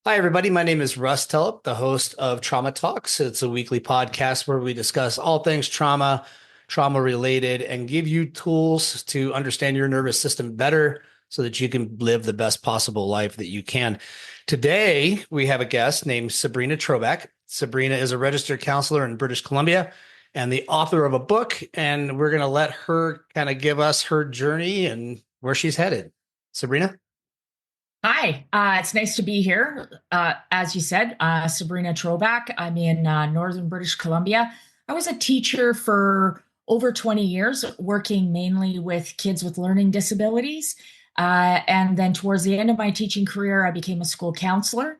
Hi, everybody. My name is Russ Tellup, the host of Trauma Talks. It's a weekly podcast where we discuss all things trauma, trauma related, and give you tools to understand your nervous system better so that you can live the best possible life that you can. Today, we have a guest named Sabrina Troback. Sabrina is a registered counselor in British Columbia and the author of a book, and we're going to let her kind of give us her journey and where she's headed. Sabrina? Hi, it's nice to be here. As you said, Sabrina Troback. I'm in northern British Columbia. I was a teacher for over 20 years, working mainly with kids with learning disabilities. And then towards the end of my teaching career, I became a school counselor.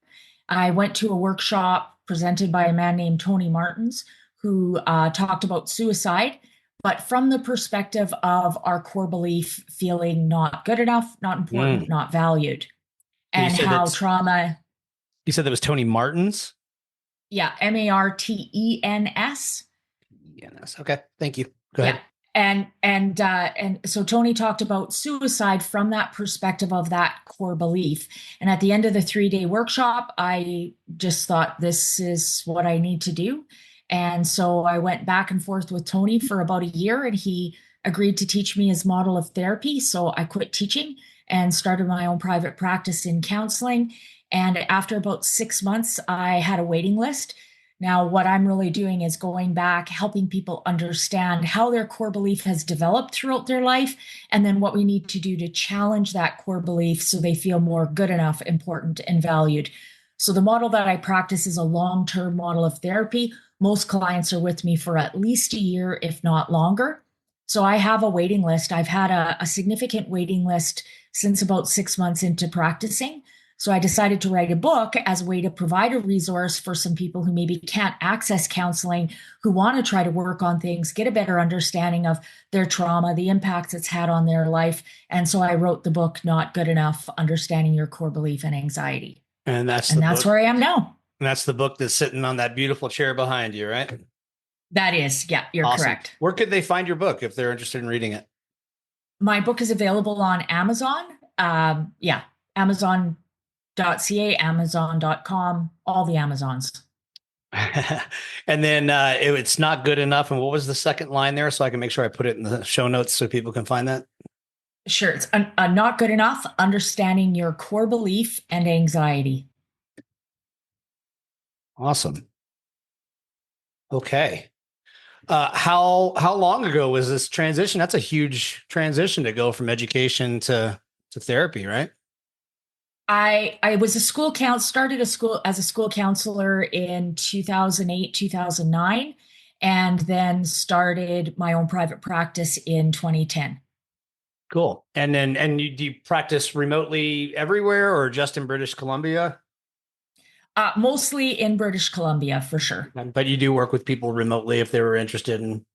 I went to a workshop presented by a man named Tony Martins, who talked about suicide, but from the perspective of our core belief feeling not good enough, not important, not valued, You and said how that's trauma, you said that was Tony Martins. yeah, Martens. Yes. Okay. Thank you. Go Yeah. ahead. And so Tony talked about suicide from that perspective of that core belief. And at the end of the 3-day workshop, I just thought this is what I need to do. And so I went back and forth with Tony for about a year, and he agreed to teach me his model of therapy. So I quit teaching and started my own private practice in counseling. And after about 6 months, I had a waiting list. Now, what I'm really doing is going back, helping people understand how their core belief has developed throughout their life, and then what we need to do to challenge that core belief so they feel more good enough, important, and valued. So, the model that I practice is a long term model of therapy. Most clients are with me for at least a year, if not longer. So, I have a waiting list. I've had a significant waiting list since about 6 months into practicing. So I decided to write a book as a way to provide a resource for some people who maybe can't access counseling, who want to try to work on things, get a better understanding of their trauma, the impacts it's had on their life. And so I wrote the book, Not Good Enough, Understanding Your Core Belief and Anxiety. And that's And the that's book. where I am now. And that's the book that's sitting on that beautiful chair behind you, right? That is, yeah, you're Awesome. correct. Where could they find your book if they're interested in reading it? My book is available on Amazon. Yeah, Amazon.ca, Amazon.com, all the Amazons. And then it's not good enough. And what was the second line there? So I can make sure I put it in the show notes so people can find that. Sure. It's not good enough. Understanding your core belief and anxiety. Awesome. Okay. How long ago was this transition? That's a huge transition to go from education to therapy, right? I was a school started a school as a school counselor in 2008, 2009, and then started my own private practice in 2010. Cool. And do you practice remotely everywhere or just in British Columbia? Mostly in British Columbia, for sure. But you do work with people remotely if they were interested in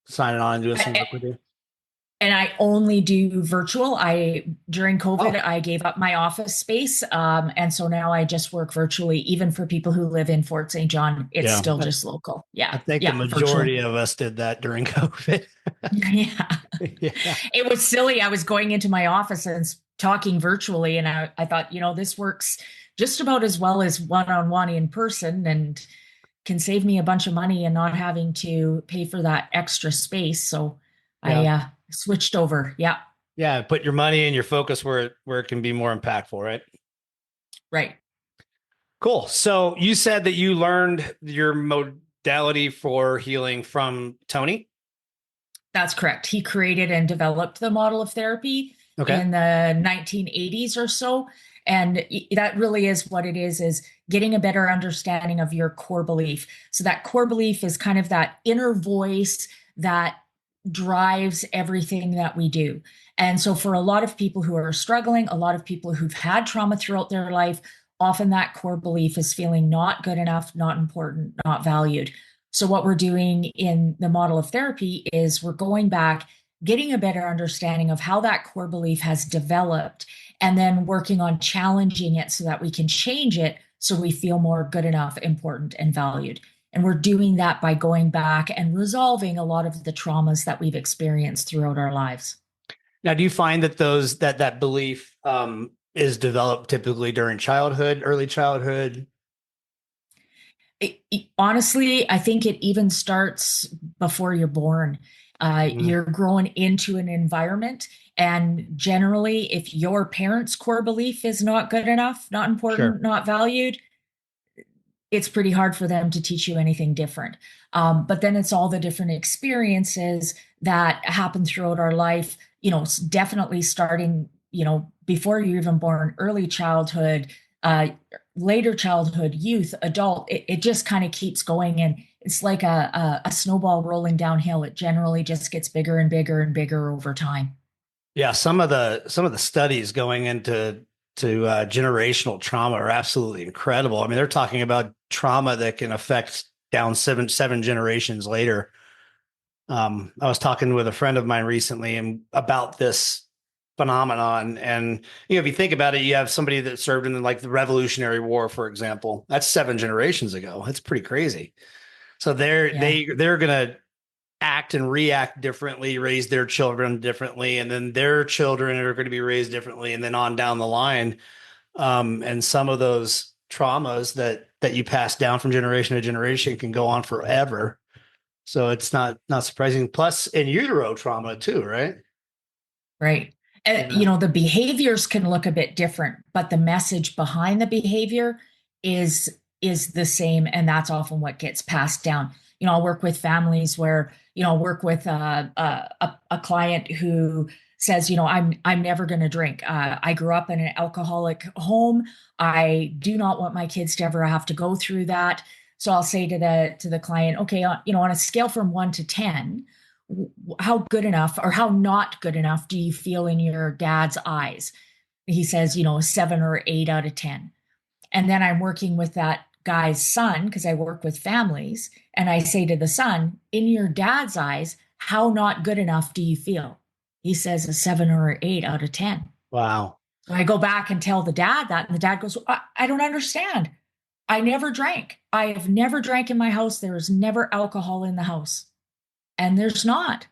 signing on and doing some work with you. And I only do virtual. During COVID, Oh, I gave up my office space. And so now I just work virtually, even for people who live in Fort St. John. It's yeah. still just local. I Yeah. think the Yeah. Virtual. majority of us did that during COVID. Yeah. Yeah. It was silly. I was going into my office and talking virtually, and I thought, this works just about as well as one-on-one in person and can save me a bunch of money and not having to pay for that extra space. So Yeah. I switched over. Yeah. Yeah. Put your money and your focus where it can be more impactful, right? Right. Cool. So you said that you learned your modality for healing from Tony. That's correct. He created and developed the model of therapy Okay. in the 1980s or so. And that really is what it is getting a better understanding of your core belief. So that core belief is kind of that inner voice that drives everything that we do. And so for a lot of people who are struggling, a lot of people who've had trauma throughout their life, often that core belief is feeling not good enough, not important, not valued. So, what we're doing in the model of therapy is we're going back, getting a better understanding of how that core belief has developed, and then working on challenging it so that we can change it so we feel more good enough, important, and valued. And we're doing that by going back and resolving a lot of the traumas that we've experienced throughout our lives. Now, do you find that that belief is developed typically during childhood, early childhood. Honestly, I think it even starts before you're born. Mm, You're growing into an environment, and generally, if your parents' core belief is not good enough, not sure. important, not valued, it's pretty hard for them to teach you anything different. But then it's all the different experiences that happen throughout our life, definitely starting, before you're even born, early childhood, uh, later childhood, youth, adult, it just kind of keeps going. And it's like a snowball rolling downhill. It generally just gets bigger and bigger and bigger over time. Yeah, some of the studies going into generational trauma are absolutely incredible. I mean, they're talking about trauma that can affect down seven generations later. I was talking with a friend of mine recently and about this phenomenon. And if you think about it, you have somebody that served in like the Revolutionary War, for example. That's 7 generations ago. That's pretty crazy. So Yeah. they're gonna act and react differently, raise their children differently, and then their children are going to be raised differently, and then on down the line. And some of those traumas that you pass down from generation to generation can go on forever. So it's not surprising. Plus, in utero trauma too, right? Right. And, Yeah, the behaviors can look a bit different, but the message behind the behavior is the same, and that's often what gets passed down. I'll work with families where, I'll work with a client who says, I'm never going to drink. I grew up in an alcoholic home. I do not want my kids to ever have to go through that. So I'll say to the client, okay, on a scale from 1 to 10, how good enough or how not good enough do you feel in your dad's eyes? He says, a 7 or 8 out of 10. And then I'm working with that guy's son because I work with families. And I say to the son, in your dad's eyes, how not good enough do you feel? He says a 7 or 8 out of 10. wow. So I go back and tell the dad that, and the dad goes, I don't understand. I never drank. I have never drank in my house. There is never alcohol in the house. And there's not,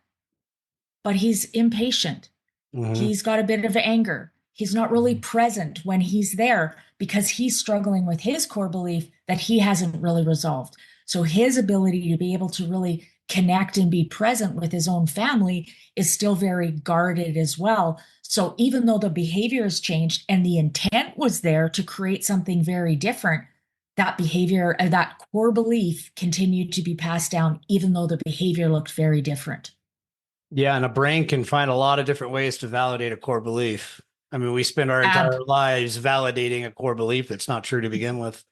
but he's impatient. Hmm. He's got a bit of anger. He's not really present when he's there because he's struggling with his core belief that he hasn't really resolved. So his ability to be able to really connect and be present with his own family is still very guarded as well. So even though the behavior has changed and the intent was there to create something very different, that behavior, that core belief continued to be passed down, even though the behavior looked very different. Yeah, and a brain can find a lot of different ways to validate a core belief. I mean, we spend our Ab- entire lives validating a core belief that's not true to begin with.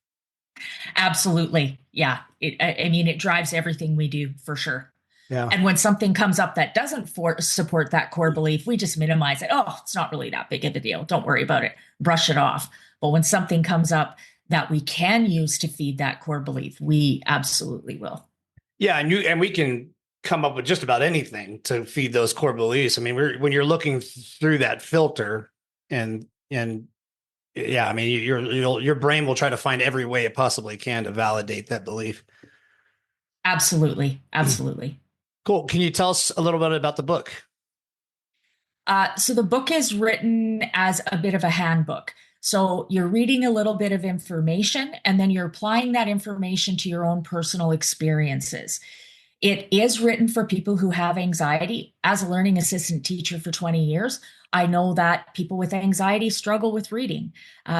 Absolutely. Yeah. I mean, it drives everything we do for sure. Yeah. And when something comes up that doesn't support that core belief, we just minimize it. Oh, it's not really that big of a deal. Don't worry about it. Brush it off. But when something comes up that we can use to feed that core belief, we absolutely will. Yeah, and we can come up with just about anything to feed those core beliefs. I mean, when you're looking through that filter, and yeah, I mean, your brain will try to find every way it possibly can to validate that belief. Absolutely. Absolutely. Cool. Can you tell us a little bit about the book? So the book is written as a bit of a handbook. So you're reading a little bit of information and then you're applying that information to your own personal experiences. It is written for people who have anxiety. As a learning assistant teacher for 20 years, I know that people with anxiety struggle with reading.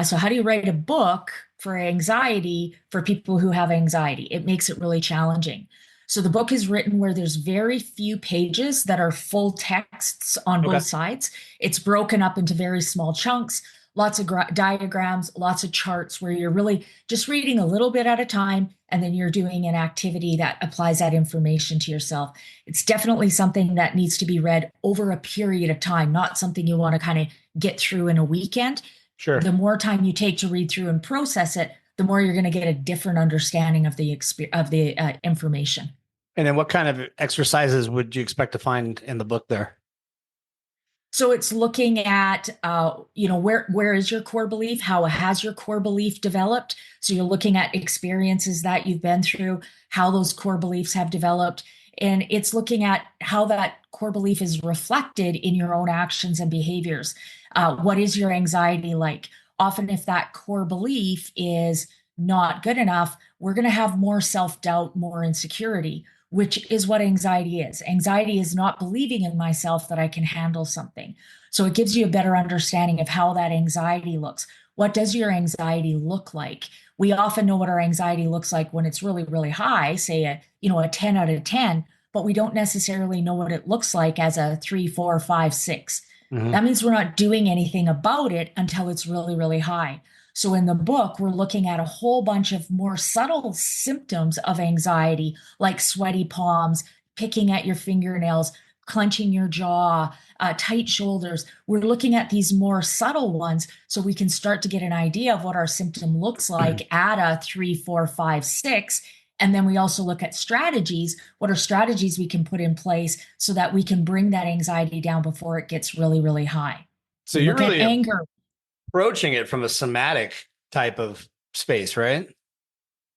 So, how do you write a book for anxiety for people who have anxiety? It makes it really challenging. So, the book is written where there's very few pages that are full texts on Okay. both sides. It's broken up into very small chunks, lots of diagrams, lots of charts where you're really just reading a little bit at a time and then you're doing an activity that applies that information to yourself. It's definitely something that needs to be read over a period of time, not something you want to kind of get through in a weekend. Sure. The more time you take to read through and process it, the more you're going to get a different understanding of the information. And then what kind of exercises would you expect to find in the book there? So it's looking at, where is your core belief? How has your core belief developed? So you're looking at experiences that you've been through, how those core beliefs have developed. And it's looking at how that core belief is reflected in your own actions and behaviors. What is your anxiety like? Often, if that core belief is not good enough, we're going to have more self doubt, more insecurity, which is what anxiety is. Anxiety is not believing in myself that I can handle something. So it gives you a better understanding of how that anxiety looks. What does your anxiety look like? We often know what our anxiety looks like when it's really, really high, say a 10 out of 10, but we don't necessarily know what it looks like as a 3, 4, 5, 6. Hmm. That means we're not doing anything about it until it's really, really high. So in the book, we're looking at a whole bunch of more subtle symptoms of anxiety, like sweaty palms, picking at your fingernails, clenching your jaw, tight shoulders. We're looking at these more subtle ones so we can start to get an idea of what our symptom looks like at a 3, 4, 5, 6. And then we also look at strategies. What are strategies we can put in place so that we can bring that anxiety down before it gets really, really high? So We you're look at really anger. approaching it from a somatic type of space, right?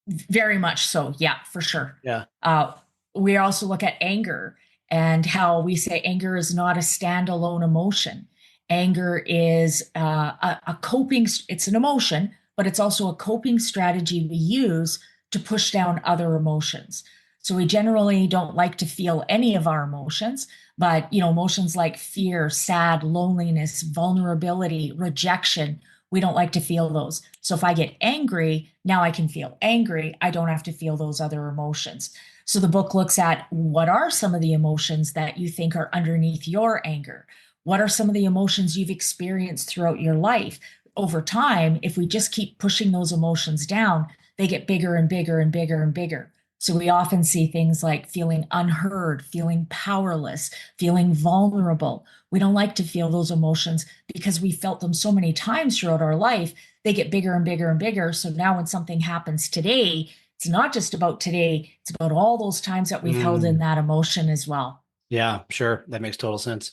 Very much so. Yeah, for sure. Yeah. Uh, we also look at anger and how we say anger is not a standalone emotion. Anger is a coping, it's an emotion, but it's also a coping strategy we use to push down other emotions. So we generally don't like to feel any of our emotions, but emotions like fear, sad, loneliness, vulnerability, rejection, we don't like to feel those. So if I get angry, now I can feel angry. I don't have to feel those other emotions. So the book looks at what are some of the emotions that you think are underneath your anger? What are some of the emotions you've experienced throughout your life? Over time, if we just keep pushing those emotions down, they get bigger and bigger and bigger and bigger. So we often see things like feeling unheard, feeling powerless, feeling vulnerable. We don't like to feel those emotions because we felt them so many times throughout our life. They get bigger and bigger and bigger. So now when something happens today, it's not just about today, it's about all those times that we've held in Mm, that emotion as well. yeah, sure. That makes total sense.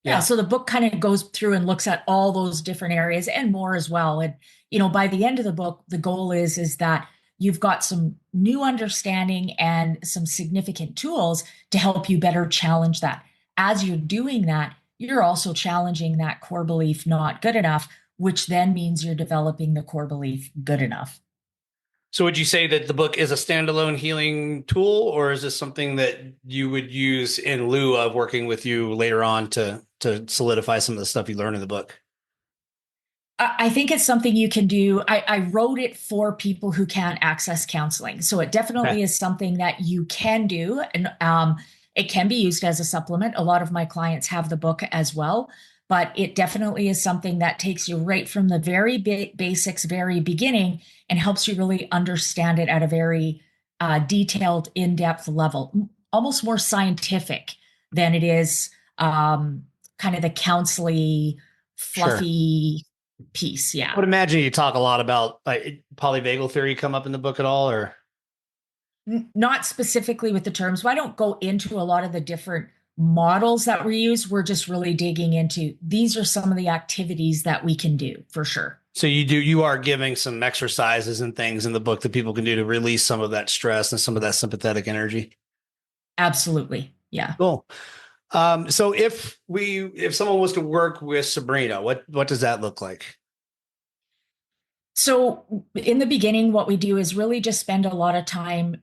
Yeah, Yeah. so the book kind of goes through and looks at all those different areas and more as well. And by the end of the book, the goal is that you've got some new understanding and some significant tools to help you better challenge that. As you're doing that, you're also challenging that core belief not good enough, which then means you're developing the core belief good enough. So would you say that the book is a standalone healing tool, or is this something that you would use in lieu of working with you later on to solidify some of the stuff you learned in the book? I think it's something you can do. I wrote it for people who can't access counseling. So it Okay. definitely is something that you can do. And it can be used as a supplement. A lot of my clients have the book as well, but it definitely is something that takes you right from the very basics, very beginning, and helps you really understand it at a very detailed, in depth level, almost more scientific than it is kind of the counseling, Sure. fluffy piece. I Yeah. would imagine you talk a lot about like polyvagal theory come up in the book at all, or Not specifically with the terms, but I don't go into a lot of the different models that we use. We're just really digging into these are some of the activities that we can do for sure. so you are giving some exercises and things in the book that people can do to release some of that stress and some of that sympathetic energy. Absolutely. Yeah. Cool. So if someone was to work with Sabrina, what does that look like? So in the beginning, what we do is really just spend a lot of time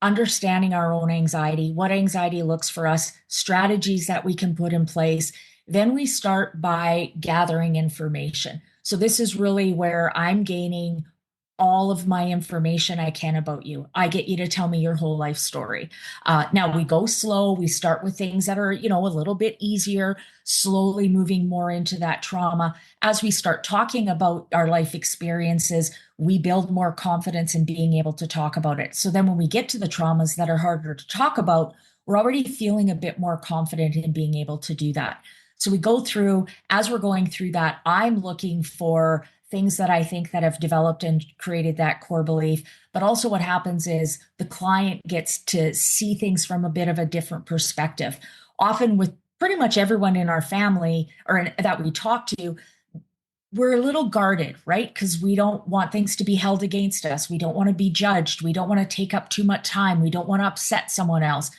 understanding our own anxiety, what anxiety looks for us, strategies that we can put in place. Then we start by gathering information. So this is really where I'm gaining all of my information I can about you. I get you to tell me your whole life story. Now we go slow. We start with things that are, a little bit easier, slowly moving more into that trauma. As we start talking about our life experiences, we build more confidence in being able to talk about it. So then when we get to the traumas that are harder to talk about, we're already feeling a bit more confident in being able to do that. So we go through, as we're going through that, I'm looking for things that I think that have developed and created that core belief. But also what happens is the client gets to see things from a bit of a different perspective. Often with pretty much everyone in our family that we talk to, we're a little guarded, right? Because we don't want things to be held against us. We don't want to be judged. We don't want to take up too much time. We don't want to upset someone else.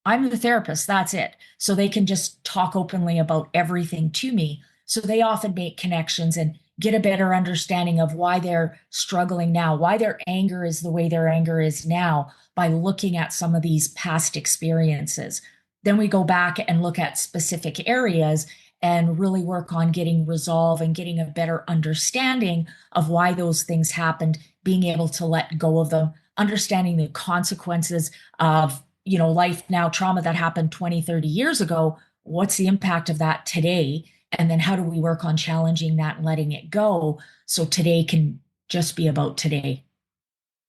I'm the therapist, that's it. So they can just talk openly about everything to me. So they often make connections and get a better understanding of why they're struggling now, why their anger is the way their anger is now by looking at some of these past experiences. Then we go back and look at specific areas and really work on getting resolve and getting a better understanding of why those things happened, being able to let go of them, understanding the consequences of life now trauma that happened 20, 30 years ago. What's the impact of that today? And then how do we work on challenging that and letting it go so today can just be about today?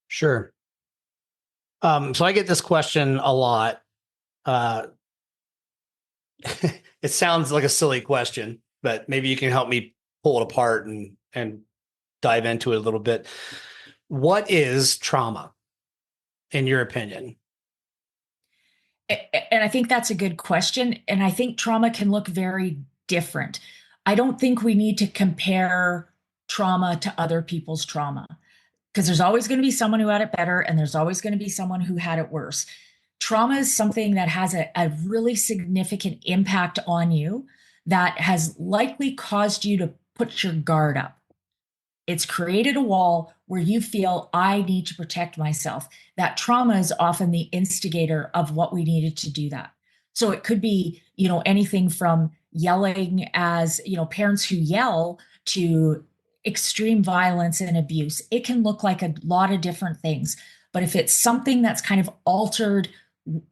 Sure. So I get this question a lot. Uh, it sounds like a silly question, but maybe you can help me pull it apart and dive into it a little bit. What is trauma, in your opinion? And I think that's a good question. And I think trauma can look very different. I don't think we need to compare trauma to other people's trauma because there's always going to be someone who had it better and there's always going to be someone who had it worse. Trauma is something that has a really significant impact on you that has likely caused you to put your guard up. It's created a wall where you feel I need to protect myself. That trauma is often the instigator of what we needed to do that. So it could be, anything from yelling as, parents who yell to extreme violence and abuse. It can look like a lot of different things. But if it's something that's kind of altered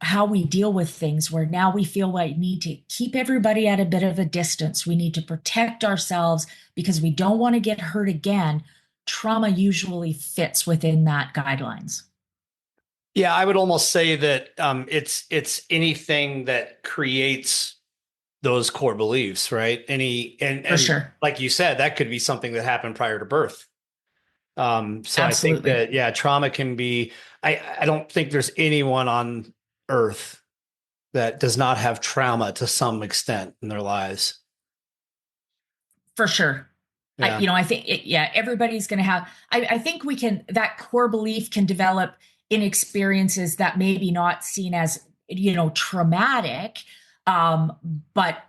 how we deal with things, where now we feel like we need to keep everybody at a bit of a distance, we need to protect ourselves because we don't want to get hurt again, trauma usually fits within that guidelines. Yeah, I would almost say that it's anything that creates those core beliefs, right? For And sure. like you said, that could be something that happened prior to birth. So I think Absolutely. that, yeah, trauma can be. I don't think there's anyone on earth that does not have trauma to some extent in their lives. For sure. Yeah. I think yeah, everybody's going to have, I think that core belief can develop in experiences that maybe not seen as, traumatic. Um, but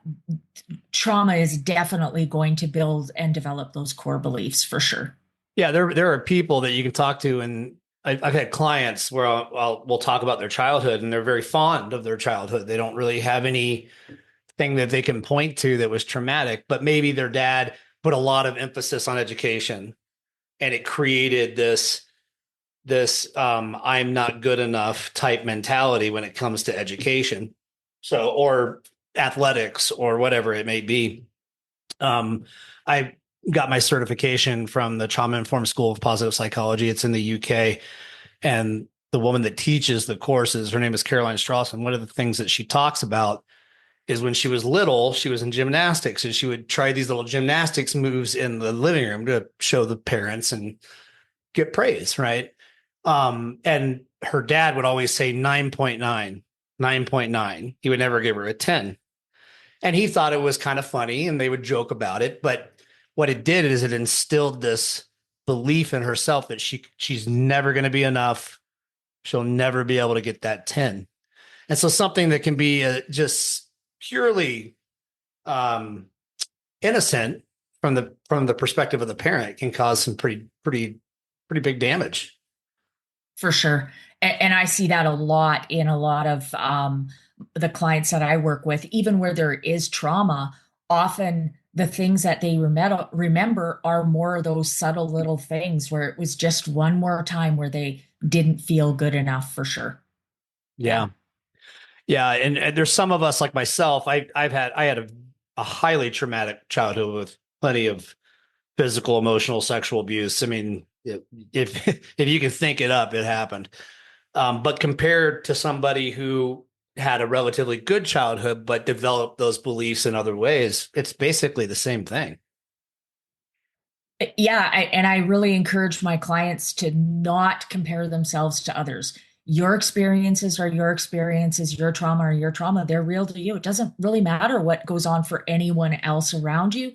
trauma is definitely going to build and develop those core beliefs for sure. Yeah, there are people that you can talk to, and I've had clients where we'll talk about their childhood, and they're very fond of their childhood. They don't really have anything that they can point to that was traumatic, but maybe their dad put a lot of emphasis on education, and it created this I'm not good enough type mentality when it comes to education. So, or athletics or whatever it may be. I got my certification from the Trauma Informed School of Positive Psychology. It's in the UK. And the woman that teaches the courses, her name is Caroline Strauss. And one of the things that she talks about is when she was little, she was in gymnastics and she would try these little gymnastics moves in the living room to show the parents and get praise, right? And her dad would always say 9.9, 9.9. He would never give her a 10. And he thought it was kind of funny and they would joke about it. But what it did is it instilled this belief in herself that she's never going to be enough. She'll never be able to get that 10. And so something that can be just purely um, innocent from the perspective of the parent can cause some pretty big damage. For sure. And I see that a lot in a lot of the clients that I work with, even where there is trauma, often the things that they remember are more of those subtle little things where it was just one more time where they didn't feel good enough for sure. Yeah. Yeah. Yeah. And there's some of us like myself, I had a highly traumatic childhood with plenty of physical, emotional, sexual abuse. I mean, if if you can think it up, it happened. But compared to somebody who had a relatively good childhood but developed those beliefs in other ways, it's basically the same thing. Yeah, and I really encourage my clients to not compare themselves to others. Your experiences are your experiences, your trauma are your trauma. They're real to you. It doesn't really matter what goes on for anyone else around you.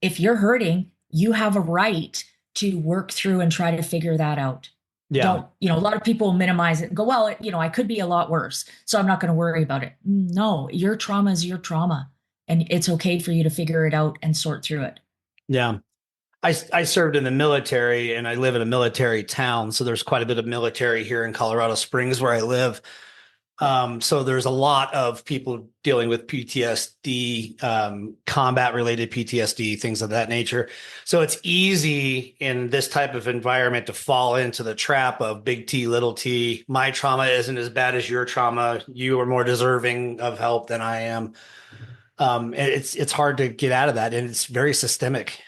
If you're hurting, you have a right to work through and try to figure that out. Yeah. Don't, a lot of people minimize it and go, well, I could be a lot worse, so I'm not going to worry about it. No, your trauma is your trauma, and it's okay for you to figure it out and sort through it. Yeah. I served in the military and I live in a military town. So there's quite a bit of military here in Colorado Springs where I live. So there's a lot of people dealing with PTSD, combat related PTSD, things of that nature. So it's easy in this type of environment to fall into the trap of big T, little t. My trauma isn't as bad as your trauma. You are more deserving of help than I am. It's hard to get out of that, and it's very systemic.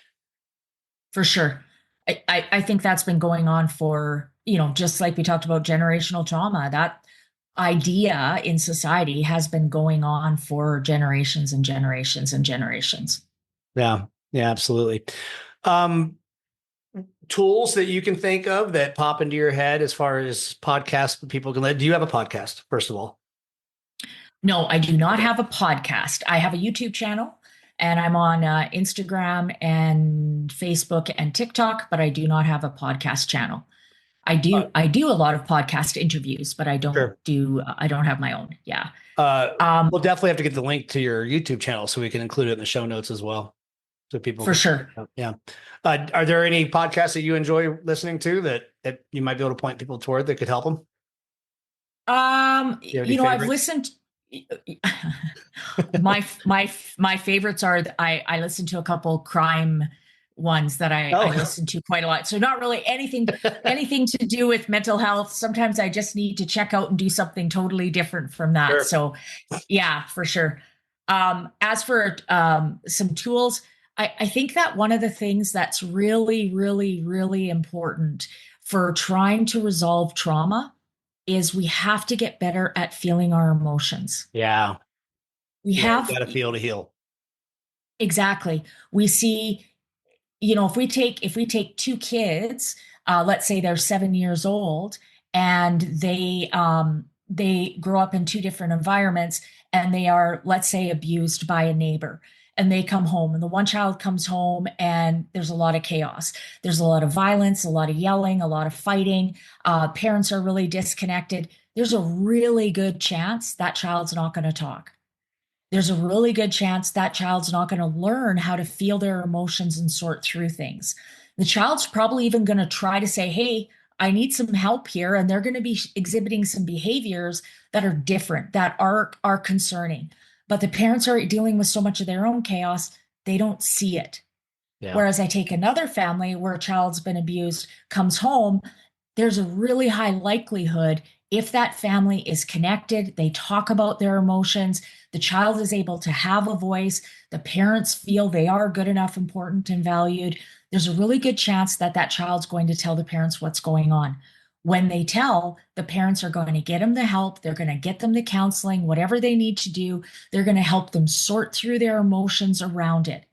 For sure. I think that's been going on for, just like we talked about generational trauma, that idea in society has been going on for generations and generations and generations. Yeah, yeah, absolutely. Um, Tools that you can think of that pop into your head as far as podcasts people can let. Do you have a podcast, first of all? No, I do not Okay. have a podcast. I have a YouTube channel and I'm on Instagram and Facebook and TikTok, but I do not have a podcast channel. I do a lot of podcast interviews, but Sure. I don't have my own. Yeah. Uh, Um, we'll definitely have to get the link to your YouTube channel so we can include it in the show notes as well, so people for can. sure. Yeah. Are there any podcasts that you enjoy listening to that you might be able to point people toward that could help them? Do you have any I've favorites? listened. My favorites are I listen to a couple crime ones that I Oh, listen to quite a lot. So not really anything to do with mental health. Sometimes I just need to check out and do something totally different from that. sure. So yeah, for sure. As for some tools, I think that one of the things that's really, really, really important for trying to resolve trauma is we have to get better at feeling our emotions. Yeah. We Yeah. You have got to feel to heal. exactly. We see, if we take two kids, let's say they're 7 years old, and they grow up in two different environments, and they are, let's say, abused by a neighbor. And they come home, and the one child comes home, and there's a lot of chaos. There's a lot of violence, a lot of yelling, a lot of fighting. Parents are really disconnected. There's a really good chance that child's not going to talk. There's a really good chance that child's not going to learn how to feel their emotions and sort through things. The child's probably even going to try to say, hey, I need some help here. And they're going to be exhibiting some behaviors that are different, that are concerning. But the parents are dealing with so much of their own chaos, they don't see it. Yeah. Whereas I take another family where a child's been abused, comes home, there's a really high likelihood, if that family is connected, they talk about their emotions, the child is able to have a voice, the parents feel they are good enough, important, and valued, there's a really good chance that that child's going to tell the parents what's going on. When they tell, the parents are going to get them the help, they're going to get them the counseling, whatever they need to do, they're going to help them sort through their emotions around it.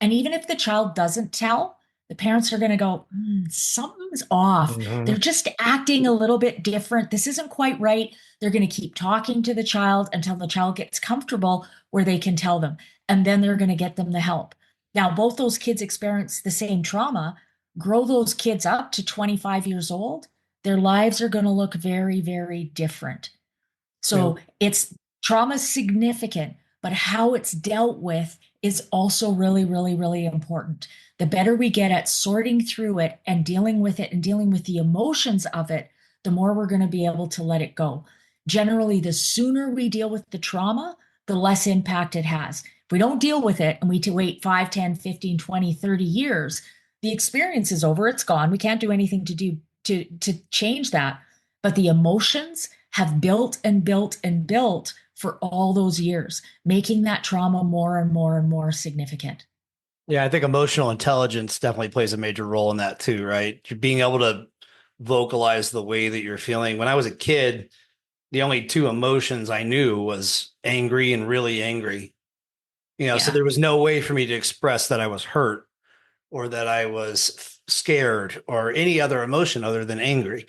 And even if the child doesn't tell, the parents are going to go, something's off. They're Mhm. just acting a little bit different. This isn't quite right. They're going to keep talking to the child until the child gets comfortable where they can tell them. And then they're going to get them the help. Now, both those kids experience the same trauma. Grow those kids up to 25 years old. Their lives are going to look very, very different. Yeah. So it's trauma is significant, but how it's dealt with is also really, really, really important. The better we get at sorting through it and dealing with it and dealing with the emotions of it, the more we're going to be able to let it go. Generally, the sooner we deal with the trauma, the less impact it has. If we don't deal with it and we to wait 5, 10, 15, 20, 30 years, the experience is over, it's gone. We can't do anything to change that. But the emotions have built and built and built for all those years, making that trauma more and more and more significant. Yeah, I think emotional intelligence definitely plays a major role in that too, right? You're being able to vocalize the way that you're feeling. When I was a kid, the only two emotions I knew was angry and really angry. So Yeah. there was no way for me to express that I was hurt or that I was scared or any other emotion other than angry.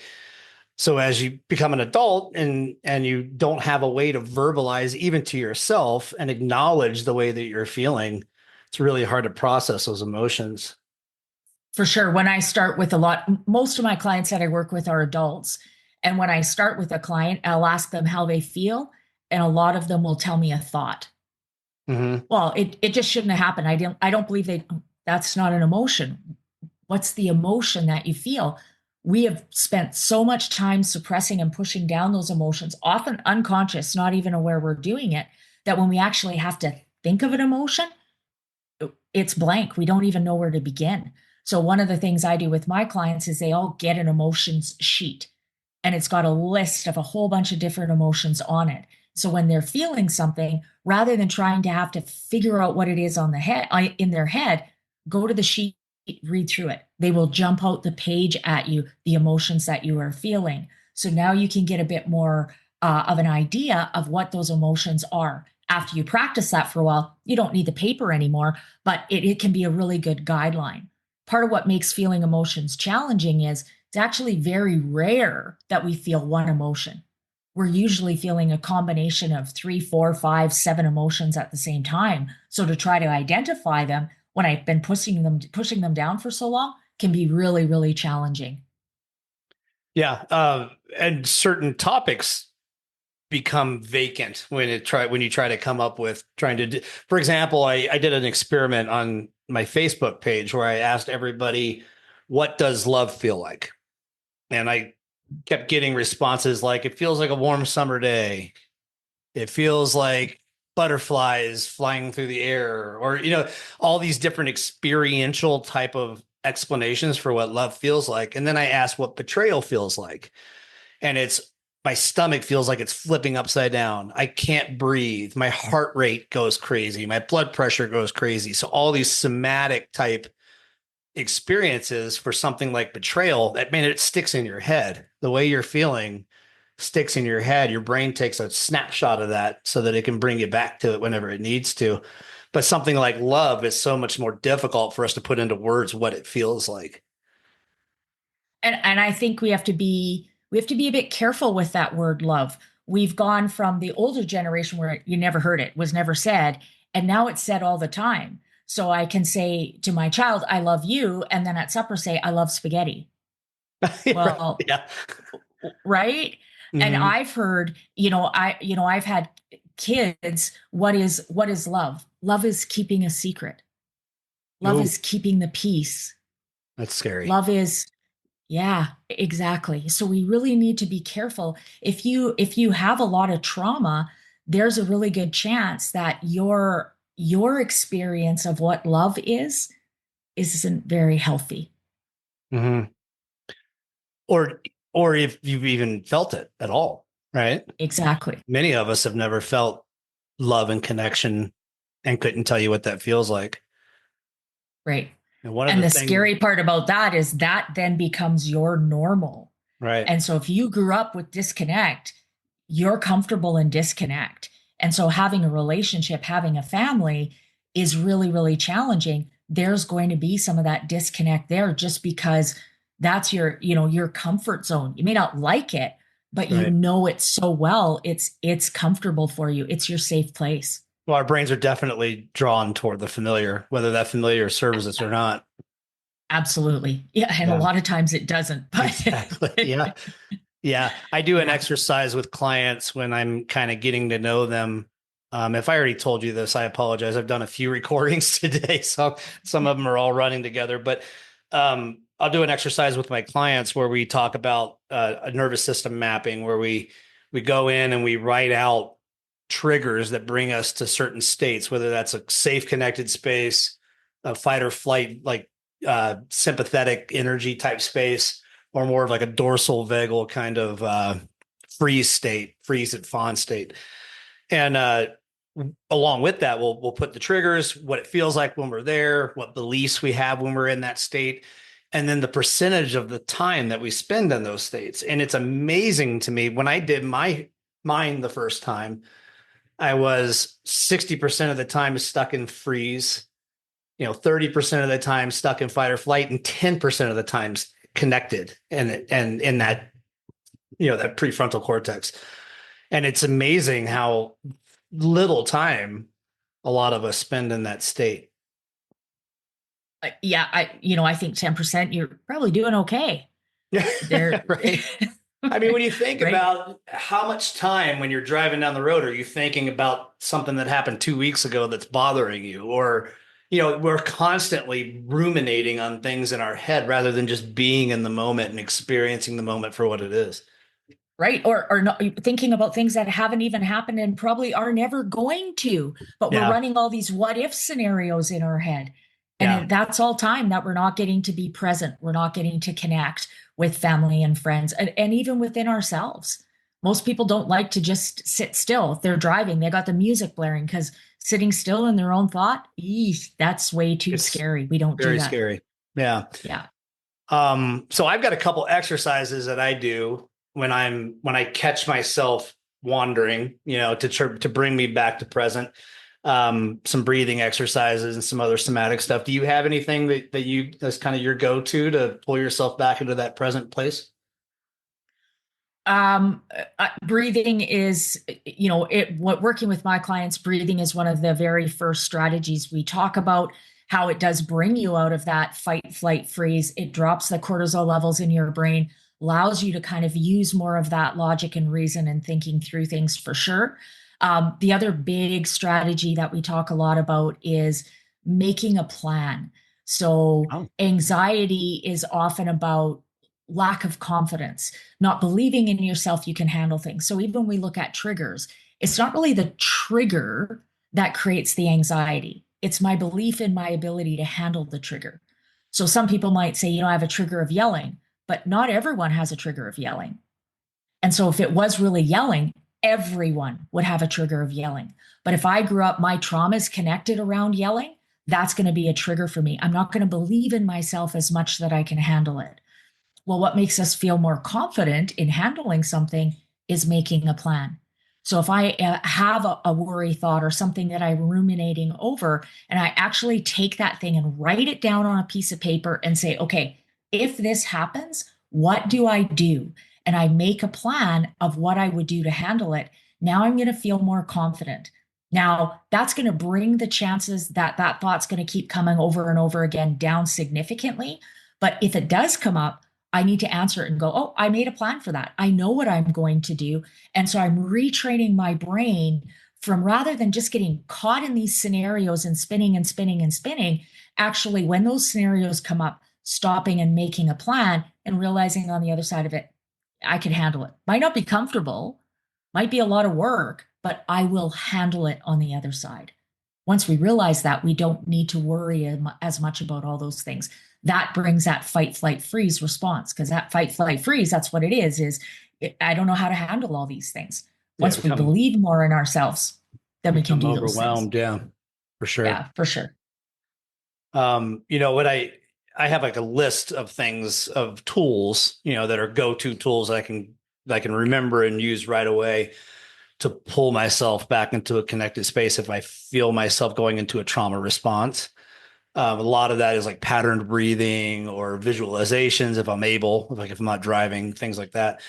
So as you become an adult and you don't have a way to verbalize even to yourself and acknowledge the way that you're feeling, it's really hard to process those emotions. For sure. When I start with most of my clients that I work with are adults. And when I start with a client, I'll ask them how they feel. And a lot of them will tell me a thought. Hmm. Well, it just shouldn't have happened. I don't believe that's not an emotion. What's the emotion that you feel? We have spent so much time suppressing and pushing down those emotions, often unconscious, not even aware we're doing it, that when we actually have to think of an emotion, it's blank. We don't even know where to begin. So one of the things I do with my clients is they all get an emotions sheet, and it's got a list of a whole bunch of different emotions on it. So when they're feeling something, rather than trying to have to figure out what it is on the head in their head, go to the sheet, read through it. They will jump out the page at you, the emotions that you are feeling. So now you can get a bit more of an idea of what those emotions are. After you practice that for a while, you don't need the paper anymore, but it can be a really good guideline. Part of what makes feeling emotions challenging is it's actually very rare that we feel one emotion. We're usually feeling a combination of 3, 4, 5, 7 emotions at the same time. So to try to identify them when I've been pushing them down for so long can be really, really challenging. Yeah. And certain topics become vacant when you try to come up with trying to do, for example, I did an experiment on my Facebook page where I asked everybody, what does love feel like? And I kept getting responses like, it feels like a warm summer day. It feels like butterflies flying through the air, or, all these different experiential type of explanations for what love feels like. And then I asked what betrayal feels like. And it's, my stomach feels like it's flipping upside down. I can't breathe. My heart rate goes crazy. My blood pressure goes crazy. So all these somatic type experiences for something like betrayal, that, man, it sticks in your head. The way you're feeling sticks in your head. Your brain takes a snapshot of that so that it can bring you back to it whenever it needs to. But something like love is so much more difficult for us to put into words what it feels like. And I think we have to be a bit careful with that word love. We've gone from the older generation where you never heard it, was never said, and now it's said all the time. So I can say to my child, I love you, and then at supper say, I love spaghetti. Right. Well, Yeah. right? And Hmm. I've heard, I've had kids, what is love? Love is keeping a secret. Love Ooh, is keeping the peace. that's scary. Love is Yeah, exactly. So we really need to be careful. If you have a lot of trauma, there's a really good chance that your experience of what love is isn't very healthy. Hmm. Or, or if you've even felt it at all, right? Exactly. Many of us have never felt love and connection and couldn't tell you what that feels like. Right. And one of And the the things, scary part about that is that then becomes your normal. right, And so if you grew up with disconnect, you're comfortable in disconnect. And so having a relationship, having a family is really, really challenging. There's going to be some of that disconnect there just because that's your comfort zone. You may not like it, but you right. know it so well. It's comfortable for you. It's your safe place. Well, our brains are definitely drawn toward the familiar, whether that familiar serves us or not. Absolutely. Yeah. And a Yeah, lot of times it doesn't, but exactly. Yeah. Yeah. I do an yeah. exercise with clients when I'm kind of getting to know them. If I already told you this, I apologize. I've done a few recordings today, so some of them are all running together. But I'll do an exercise with my clients where we talk about a nervous system mapping, where we go in and we write out triggers that bring us to certain states, whether that's a safe, connected space, a fight or flight, like sympathetic energy type space, or more of like a dorsal vagal kind of freeze at fawn state. And along with that, we'll put the triggers, what it feels like when we're there, what beliefs we have when we're in that state, and then the percentage of the time that we spend in those states. And it's amazing to me when I did mine the first time, I was 60% of the time stuck in freeze, 30% of the time stuck in fight or flight, and 10% of the times connected and in that, that prefrontal cortex. And it's amazing how little time a lot of us spend in that state. Yeah, I think 10%, you're probably doing okay. There, Right. I mean, when you think right? about how much time when you're driving down the road are you thinking about something that happened 2 weeks ago that's bothering you, or we're constantly ruminating on things in our head rather than just being in the moment and experiencing the moment for what it is. Right. Or not thinking about things that haven't even happened and probably are never going to, but we're Yeah. running all these what if scenarios in our head. Yeah. And that's all time that we're not getting to be present. We're not getting to connect with family and friends and even within ourselves. Most people don't like to just sit still. If they're driving, they got the music blaring because sitting still in their own thought, that's way too It's scary. We don't do very that. scary. Yeah. Yeah. So I've got a couple exercises that I do when I catch myself wandering, to bring me back to present. Some breathing exercises and some other somatic stuff. Do you have anything that's kind of your go-to to pull yourself back into that present place? Breathing is, what working with my clients, breathing is one of the very first strategies we talk about, how it does bring you out of that fight, flight, freeze. It drops the cortisol levels in your brain, allows you to kind of use more of that logic and reason and thinking through things for sure. The other big strategy that we talk a lot about is making a plan. So Oh, anxiety is often about lack of confidence, not believing in yourself you can handle things. So even when we look at triggers, it's not really the trigger that creates the anxiety. It's my belief in my ability to handle the trigger. So some people might say, I have a trigger of yelling, but not everyone has a trigger of yelling. And so if it was really yelling, everyone would have a trigger of yelling. But if I grew up, my trauma is connected around yelling, that's going to be a trigger for me. I'm not going to believe in myself as much that I can handle it. Well, what makes us feel more confident in handling something is making a plan. So if I have a worry thought or something that I'm ruminating over, and I actually take that thing and write it down on a piece of paper and say, okay, if this happens, what do I do? And I make a plan of what I would do to handle it. Now I'm going to feel more confident. Now that's going to bring the chances that that thought's going to keep coming over and over again down significantly. But if it does come up, I need to answer it and go, oh, I made a plan for that. I know what I'm going to do. And so I'm retraining my brain from, rather than just getting caught in these scenarios and spinning and spinning and spinning, actually, when those scenarios come up, stopping and making a plan and realizing on the other side of it, I can handle it. Might not be comfortable, might be a lot of work, but I will handle it on the other side. Once we realize that, we don't need to worry as much about all those things. That brings that fight, flight, freeze response, because that fight, flight, freeze, that's what it is I don't know how to handle all these things. yeah, Once we believe more in ourselves, then we can become do those things. overwhelmed. Yeah, for sure. Yeah, for sure. What I have like a list of things of tools, that are go-to tools that I can remember and use right away to pull myself back into a connected space if I feel myself going into a trauma response. A lot of that is like patterned breathing or visualizations if I'm able, like if I'm not driving, things like that.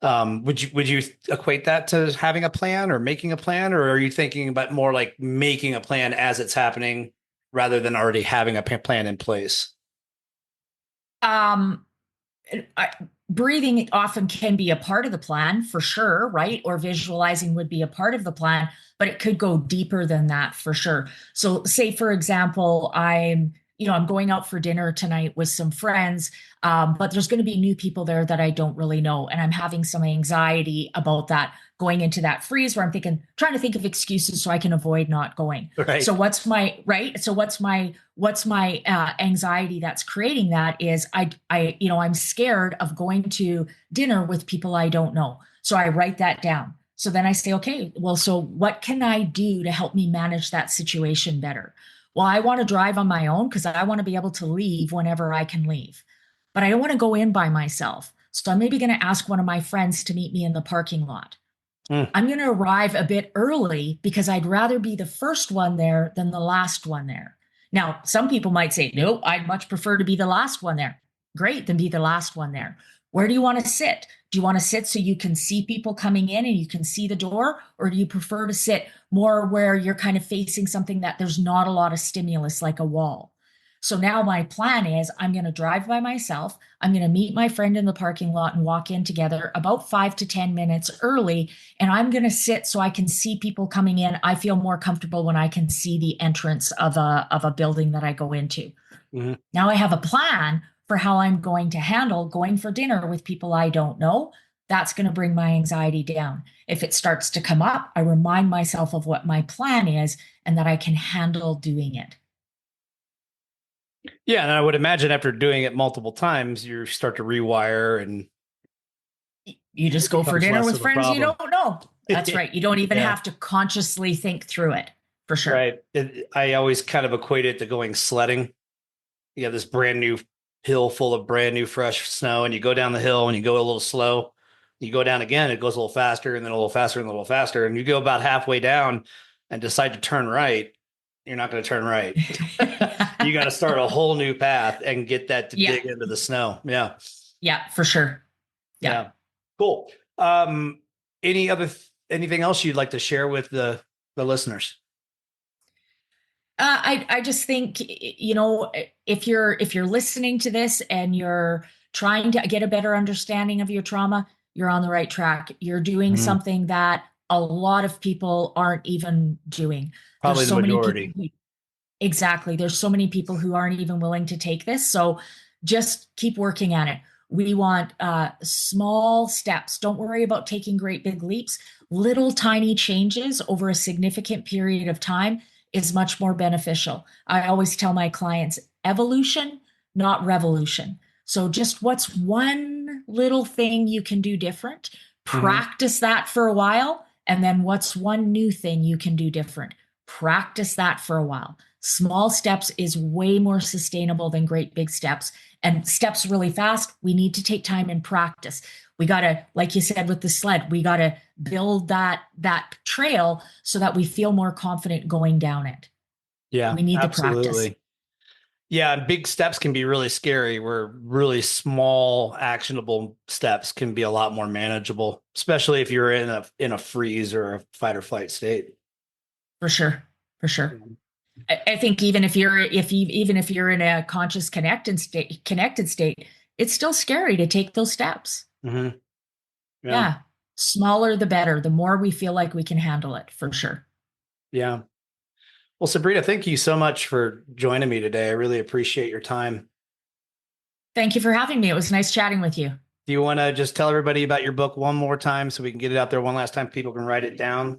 Would you equate that to having a plan or making a plan, or are you thinking about more like making a plan as it's happening rather than already having a plan in place? Um, I, Breathing often can be a part of the plan for sure, right? Or visualizing would be a part of the plan, but it could go deeper than that for sure. So, say for example, I'm going out for dinner tonight with some friends, but there's going to be new people there that I don't really know, and I'm having some anxiety about that, going into that freeze where I'm trying to think of excuses so I can avoid not going. So Right. what's my right? So what's my anxiety that's creating that is I'm scared of going to dinner with people I don't know. So I write that down. So then I say, okay, well, so what can I do to help me manage that situation better? Well, I want to drive on my own because I want to be able to leave whenever I can leave, but I don't want to go in by myself. So I'm maybe going to ask one of my friends to meet me in the parking lot. Mm, I'm going to arrive a bit early because I'd rather be the first one there than the last one there. Now, some people might say, no, I'd much prefer to be the last one there. Great, then be the last one there. Where do you want to sit? Do you want to sit so you can see people coming in and you can see the door? Or do you prefer to sit more where you're kind of facing something that there's not a lot of stimulus, like a wall? So now my plan is I'm going to drive by myself. I'm going to meet my friend in the parking lot and walk in together about 5 to 10 minutes early. And I'm going to sit so I can see people coming in. I feel more comfortable when I can see the entrance of a building that I go into. Mm-hmm. Now I have a plan for how I'm going to handle going for dinner with people I don't know. That's going to bring my anxiety down. If it starts to come up, I remind myself of what my plan is and that I can handle doing it. Yeah, and I would imagine after doing it multiple times, you start to rewire and You just it go for becomes dinner less with of a friends you problem. don't know. That's right. You don't even Yeah, have to consciously think through it, for sure. right. I always kind of equate it to going sledding. You have this brand new hill full of brand new fresh snow, and you go down the hill and you go a little slow. You go down again, it goes a little faster, and then a little faster, and a little faster. And you go about halfway down and decide to turn right. You're not going to turn right. You got to start a whole new path and get that to Yeah. dig into the snow. Yeah. Yeah, for sure. Yeah. Yeah. Cool. Any other anything else you'd like to share with the listeners? I just think, if you're listening to this and you're trying to get a better understanding of your trauma, you're on the right track. You're doing Mhm. something that a lot of people aren't even doing. There's Probably the so many people majority. who, exactly, there's so many people who aren't even willing to take this. So just keep working at it. We want small steps. Don't worry about taking great big leaps. Little tiny changes over a significant period of time is much more beneficial. I always tell my clients evolution, not revolution. So just what's one little thing you can do different? Hmm. Practice that for a while. And then what's one new thing you can do different? Practice that for a while. Small steps is way more sustainable than great big steps. And steps really fast, we need to take time and practice. We got to, like you said with the sled, we got to build that trail so that we feel more confident going down it. Yeah, We need the practice. absolutely. Yeah, and big steps can be really scary, where really small, actionable steps can be a lot more manageable, especially if you're in a freeze or a fight or flight state. For sure. For sure. I think even if you're in a conscious connected state, it's still scary to take those steps. Hmm. Yeah, Yeah. Smaller the better. The more we feel like we can handle it, for sure. yeah. Well, Sabrina, thank you so much for joining me today. I really appreciate your time. Thank you for having me. It was nice chatting with you. Do you want to just tell everybody about your book one more time so we can get it out there one last time? People can write it down.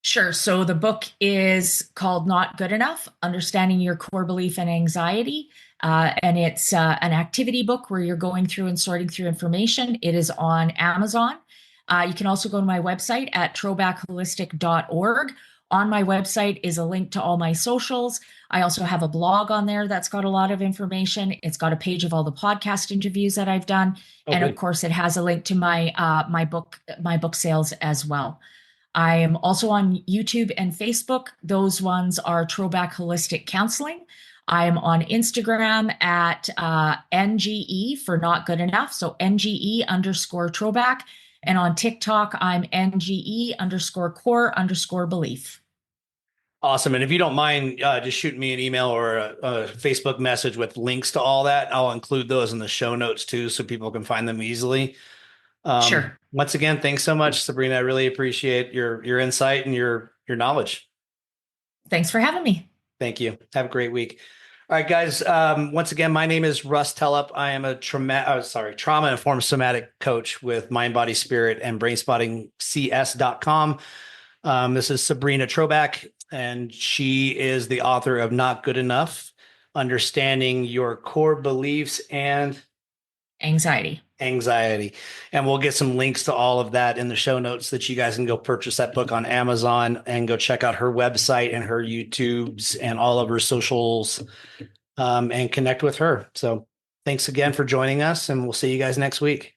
Sure. So the book is called Not Good Enough: Understanding Your Core Belief and Anxiety. And it's an activity book where you're going through and sorting through information. It is on Amazon. You can also go to my website at trobackholistic.org. On my website is a link to all my socials. I also have a blog on there that's got a lot of information. It's got a page of all the podcast interviews that I've done. Oh, And of good. course, it has a link to my book sales as well. I am also on YouTube and Facebook. Those ones are Troback Holistic Counseling. I am on Instagram at NGE for Not Good Enough. So NGE_Troback. And on TikTok, I'm NGE_core belief. Awesome. And if you don't mind, just shoot me an email or a Facebook message with links to all that. I'll include those in the show notes too, so people can find them easily. Sure. Once again, thanks so much, Sabrina. I really appreciate your insight and your knowledge. Thanks for having me. Thank you. Have a great week. All right, guys. Once again, my name is Russ Tellup. I am a trauma-informed somatic coach with Mind, Body, Spirit, and BrainSpottingCS.com. This is Sabrina Troback, and she is the author of Not Good Enough: Understanding Your Core Beliefs and Anxiety. Anxiety. And we'll get some links to all of that in the show notes so that you guys can go purchase that book on Amazon and go check out her website and her YouTubes and all of her socials, and connect with her. So thanks again for joining us, and we'll see you guys next week.